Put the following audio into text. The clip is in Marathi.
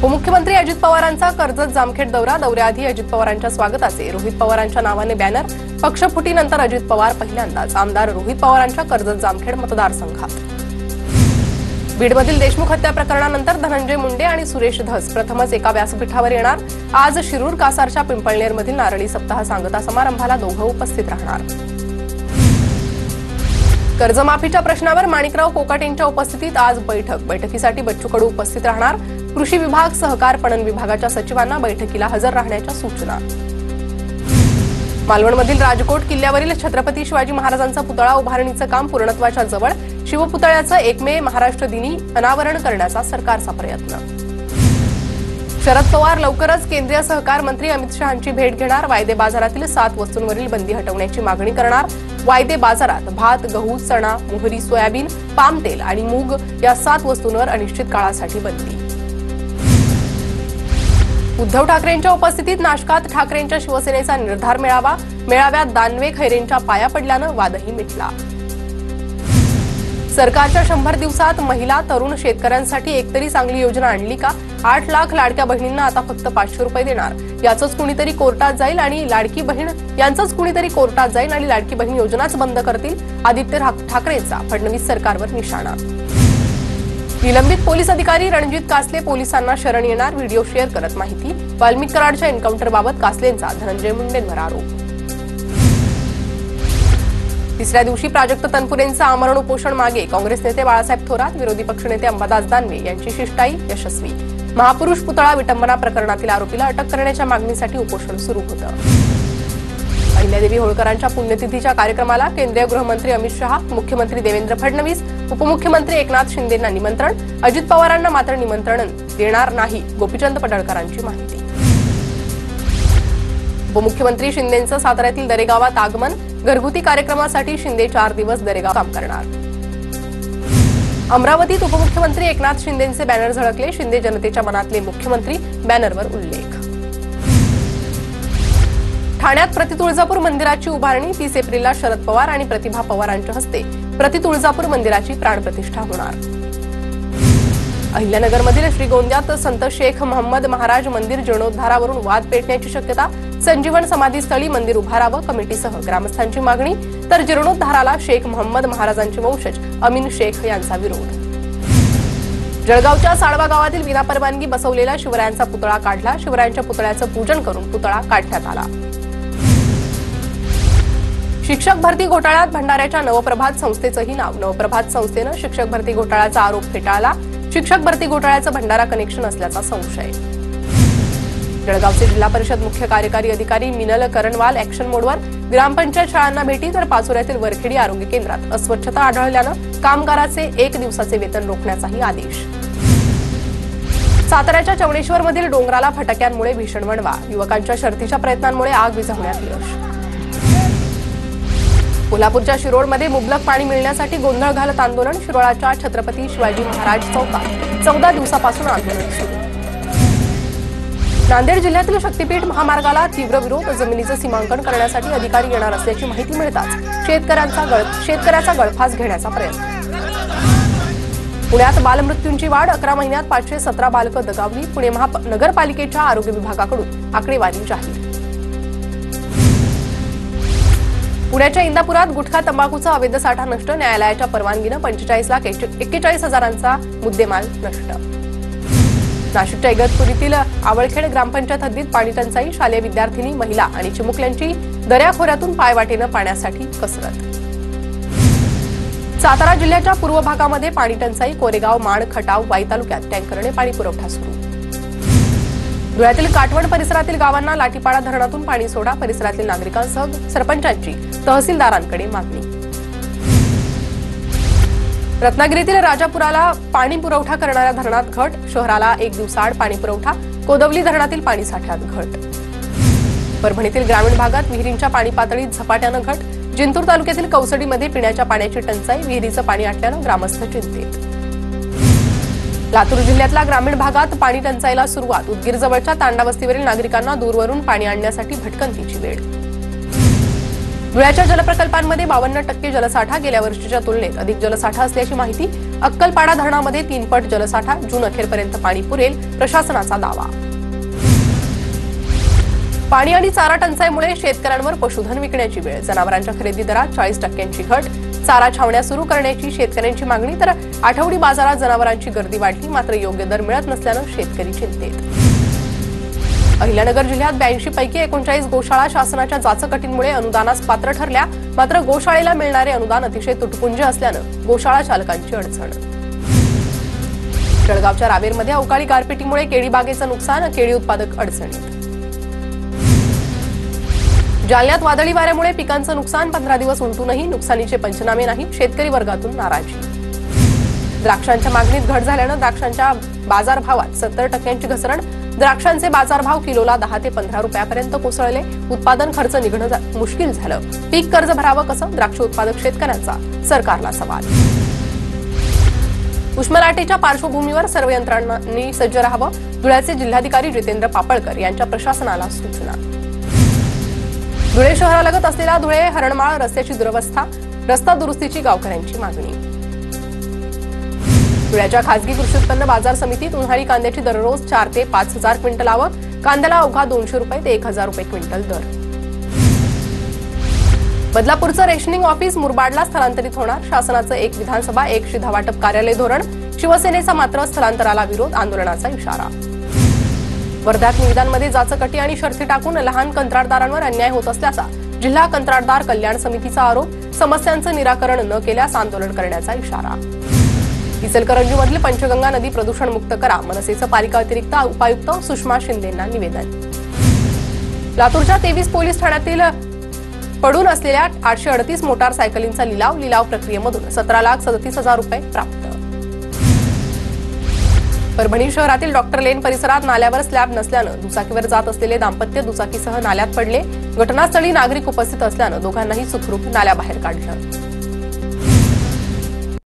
उपमुख्यमंत्री अजित पवारांचा कर्जत जामखेड दौऱ्याआधी अजित पवारांच्या स्वागताचे रोहित पवारांच्या नावाने बॅनर। पक्षफुटीनंतर अजित पवार पहिल्यांदाच आमदार रोहित पवारांच्या कर्जत जामखेड मतदारसंघात। बीडमधील देशमुख हत्या प्रकरणानंतर धनंजय मुंडे आणि सुरेश धस प्रथमच एका व्यासपीठावर येणार। आज शिरूर कासारच्या पिंपळनेरमधील नारळी सप्ताह सांगता समारंभाला दोघं उपस्थित राहणार। कर्जमाफीच्या प्रश्नावर माणिकराव कोकाटेंच्या उपस्थितीत आज बैठकीसाठी बच्चू कडू उपस्थित राहणार। कृषी विभाग, सहकार, पणन विभागाच्या सचिवांना बैठकीला हजर राहण्याच्या सूचना। मालवणमधील राजकोट किल्ल्यावरील छत्रपती शिवाजी महाराजांचा पुतळा उभारणीचं काम पूर्णत्वाच्या जवळ। शिवपुतळ्याचं 1 मे महाराष्ट्र दिनी अनावरण करण्याचा सरकारचा प्रयत्न। शरद पवार लवकरच केंद्रीय सहकार मंत्री अमित शहांची भेट घेणार। वायदे बाजारातील 7 वस्तूंवरील बंदी हटवण्याची मागणी करणार। वायदे बाजारात भात, गहू, चणा, मोहरी, सोयाबीन, पाम तेल आणि मूग या 7 वस्तूंवर अनिश्चित काळासाठी बंदी। उद्धव ठाकरेंच्या उपस्थितीत नाशकात ठाकरेंच्या शिवसेनेचा निर्धार मेळावा। मेळाव्यात दानवे खैरेंच्या पाया पडल्यानं वादही मिटला। सरकारच्या 100 दिवसात महिला, तरुण शेतकऱ्यांसाठी एकतरी चांगली योजना आणली का? 8 लाख लाडक्या बहिणींना आता फक्त 500 रुपये देणार। यांचंच कुणीतरी कोर्टात जाईल आणि लाडकी बहीण योजनाच बंद करतील। आदित्य ठाकरेंचा फडणवीस सरकारवर निशाणा। निलंबित पोलीस अधिकारी रणजित कासले पोलिसांना शरण येणार। व्हिडिओ शेअर करत माहिती। वाल्मिक कराडच्या एन्काउंटरबाबत कासलेंचा धनंजय मुंडेंवर आरोप। तिसऱ्या दिवशी प्राजक्त तनपुरेंचं आमरण उपोषण मागे। काँग्रेस नेते बाळासाहेब थोरात, विरोधी पक्षनेते अंबादास दानवे यांची शिष्टाई यशस्वी। महापुरुष पुतळा विटंबना प्रकरणातील आरोपीला अटक करण्याच्या मागणीसाठी उपोषण सुरू होतं। अहिल्यादेवी होळकरांच्या पुण्यतिथीच्या कार्यक्रमाला केंद्रीय गृहमंत्री अमित शहा, मुख्यमंत्री देवेंद्र फडणवीस, उपमुख्यमंत्री एकनाथ शिंदेंना निमंत्रण। अजित पवारांना मात्र निमंत्रण देणार नाही, गोपीचंद पडळकरांची माहिती। उपमुख्यमंत्री शिंदेंचं साताऱ्यातील दरेगावात आगमन। घरगुती कार्यक्रमासाठी शिंदे 4 दिवस दरेगाव काम करणार। अमरावतीत उपमुख्यमंत्री एकनाथ शिंदेंचे बॅनर झळकले। शिंदे जनतेच्या मनातले मुख्यमंत्री, बॅनरवर उल्लेख। ठाण्यात प्रतितुळजापूर मंदिराची उभारणी। 30 एप्रिलला शरद पवार आणि प्रतिभा पवारांच्या हस्ते प्रतितुळजापूर मंदिराची प्राणप्रतिष्ठा होणार। अहिल्यानगरमधील श्रीगोंद्यात संत शेख मोहम्मद महाराज मंदिर जीर्णोद्धारावरून वाद पेटण्याची शक्यता। संजीवन समाधीस्थळी मंदिर उभारावं कमिटीसह ग्रामस्थांची मागणी, तर जीर्णोद्धाराला शेख मोहम्मद महाराजांचे वंशज अमीन शेख यांचा विरोध। जळगावच्या साळवा गावातील विनापरवानगी बसवलेला शिवरायांचा पुतळा काढला। शिवरायांच्या पुतळ्याचं पूजन करून पुतळा काढण्यात आला। शिक्षक भरती घोटाळ्यात भंडाऱ्याच्या नवप्रभात संस्थेचंही नाव। नवप्रभात संस्थेनं शिक्षक भरती घोटाळ्याचा आरोप फेटाळला। शिक्षक भरती घोटाळ्याचं भंडारा कनेक्शन असल्याचा संशय। जळगावचे जिल्हा परिषद मुख्य कार्यकारी अधिकारी मिनल करणवाल ऍक्शन मोडवर। ग्रामपंचायत शाळांना भेटी, तर पाचोऱ्यातील वरखेडी आरोग्य केंद्रात अस्वच्छता आढळल्यानं कामगाराचे 1 दिवसाचे वेतन रोखण्याचाही आदेश। साताऱ्याच्या चवणेश्वरमधील डोंगराला फटाक्यांमुळे भीषण वणवा। युवकांच्या शर्थीच्या प्रयत्नांमुळे आग विझवण्यात यश। कोल्हापूरच्या शिरोळमध्ये मुबलक पाणी मिळण्यासाठी गोंधळ घालत आंदोलन। शिरोळाच्या छत्रपती शिवाजी महाराज चौकात 14 दिवसापासून आंदोलन सुरू। नांदेड जिल्ह्यातील शक्तीपीठ महामार्गाला तीव्र विरोध। जमिनीचं सीमांकन करण्यासाठी अधिकारी येणार असल्याची माहिती मिळताच शेतकऱ्याचा गळफास घेण्याचा प्रयत्न। पुण्यात बालमृत्यूंची वाढ। 11 महिन्यात 517 बालकं दगावली। पुणे महानगरपालिकेच्या आरोग्य विभागाकडून आकडेवारी जाहीर। पुण्याच्या इंदापुरात गुटखा तंबाखूचा अवैध साठा नष्ट। न्यायालयाच्या परवानगीनं 45,41,000चा मुद्देमाल नष्ट। नाशिकच्या इगतपुरीतील आवळखेड ग्रामपंचायत हद्दीत पाणी टंचाई। शालेय विद्यार्थिनी, महिला आणि चिमुकल्यांची दऱ्याखोऱ्यातून पायवाटेनं पाण्यासाठी कसरत। सातारा जिल्ह्याच्या पूर्व भागामध्ये पाणी टंचाई। कोरेगाव, माण, खटाव, वाई तालुक्यात टँकरने पाणी पुरवठा सुरू। धुळ्यातील काटवण परिसरातील गावांना लाठीपाडा धरणातून पाणी सोडा। परिसरातील नागरिकांसह सरपंचांची तहसीलदारांकडे मागणी। रत्नागिरीतील राजापुराला पाणी पुरवठा करणाऱ्या धरणात घट। शहराला 1 दिवसाआड पाणी पुरवठा। कोदवली धरणातील पाणी साठ्यात घट। परभणीतील ग्रामीण भागात विहिरींच्या पाणी पातळीत झपाट्यानं घट। जिंतूर तालुक्यातील कौसडीमध्ये पिण्याच्या पाण्याची टंचाई। विहिरीचं पाणी आटल्यानं ग्रामस्थ चिंतेत। लातूर जिल्ह्यातल्या ग्रामीण भागात पाणी टंचाईला सुरुवात। उदगीरजवळच्या तांडा वस्तीवरील नागरिकांना दूरवरून पाणी आणण्यासाठी भटकंतीची वेळ। धुळ्याच्या जलप्रकल्पांमध्ये 52% जलसाठा। गेल्या वर्षीच्या तुलनेत अधिक जलसाठा असल्याची माहिती। अक्कलपाडा धरणामध्ये 3 पट जलसाठा, जून अखेरपर्यंत पाणी पुरेल, प्रशासनाचा दावा. पाणी आणि चारा टंचाईमुळे शेतकऱ्यांवर पशुधन विकण्याची वेळ. जनावरांच्या खरेदी दरात 40% घट. चारा छावण्या सुरू करण्याची शेतकऱ्यांची मागणी, तर आठवडी बाजारात जनावरांची गर्दी वाढली, मात्र योग्य दर मिळत नसल्यानं शेतकरी चिंतेत. अहिल्यानगर जिल्ह्यात 82 पैकी 39 गोशाळा शासनाच्या जाचकटींमुळे अनुदानास पात्र ठरल्या, मात्र गोशाळेला मिळणारे अनुदान अतिशय तुटपुंजे असल्यानं गोशाळा चालकांची अडचण. जळगावच्या रावेरमध्ये अवकाळी गारपिटीमुळे केळी बागेचं नुकसान, केळी उत्पादक अडचणीत. जालन्यात वादळी वाऱ्यामुळे पिकांचं नुकसान, 15 दिवस उलटूनही नुकसानीचे पंचनामे नाही, शेतकरी वर्गातून नाराजी. द्राक्षांच्या मागणीत घट झाल्यानं द्राक्षांच्या बाजारभावात 70% घसरण. द्राक्षांचे बाजारभाव किलोला 10 ते 15 रुपयापर्यंत कोसळले. उत्पादन खर्च निघणं मुश्किल झालं. पीक कर्ज भरावं कसं? द्राक्ष उत्पादक शेतकऱ्यांचा सरकारला सवाल. उष्मलाटेच्या पार्श्वभूमीवर सर्व यंत्रणांनी सज्ज राहावं. धुळ्याचे जिल्हाधिकारी जितेंद्र पापळकर यांच्या प्रशासनाला सूचना. धुळे शहरालगत असलेल्या धुळे हरणमाळ रस्त्याची दुरवस्था, रस्ता दुरुस्तीची गावकऱ्यांची मागणी. धुळ्याच्या खासगी कृषी उत्पन्न बाजार समितीत उन्हाळी कांद्याची दररोज 4 ते 5 हजार क्विंटल आवक. कांद्याला अवघा 200 रुपये ते 1000 रुपये क्विंटल दर. बदलापूरचं रेशनिंग ऑफिस मुरबाडला स्थलांतरित होणार. शासनाचं एक विधानसभा एक शिधा वाटप कार्यालय धोरण. शिवसेनेचा मात्र स्थलांतराला विरोध, आंदोलनाचा इशारा. वर्ध्यात निविदांमध्ये जाचकटी आणि शर्ती टाकून लहान कंत्राटदारांवर अन्याय होत असल्याचा जिल्हा कंत्राटदार कल्याण समितीचा आरोप. समस्यांचं निराकरण न केल्यास आंदोलन करण्याचा इशारा. इचलकरंजीमधील पंचगंगा नदी प्रदूषणमुक्त करा, मनसेचं पालिका अतिरिक्त उपायुक्त सुषमा शिंदेंना निवेदन. लातूरच्या 23 पोलीस ठाण्यातील पडून असलेल्या 838 मोटारसायकलींचा लिलाव प्रक्रियेमधून 17,37,000 रुपये प्राप्त. परभणी शहरातील डॉक्टर लेन परिसरात नाल्यावर स्लॅब नसल्यानं दुचाकीवर जात असलेले दाम्पत्य दुचाकीसह नाल्यात पडले. घटनास्थळी नागरिक उपस्थित असल्यानं दोघांनाही सुखरूप नाल्याबाहेर काढलं.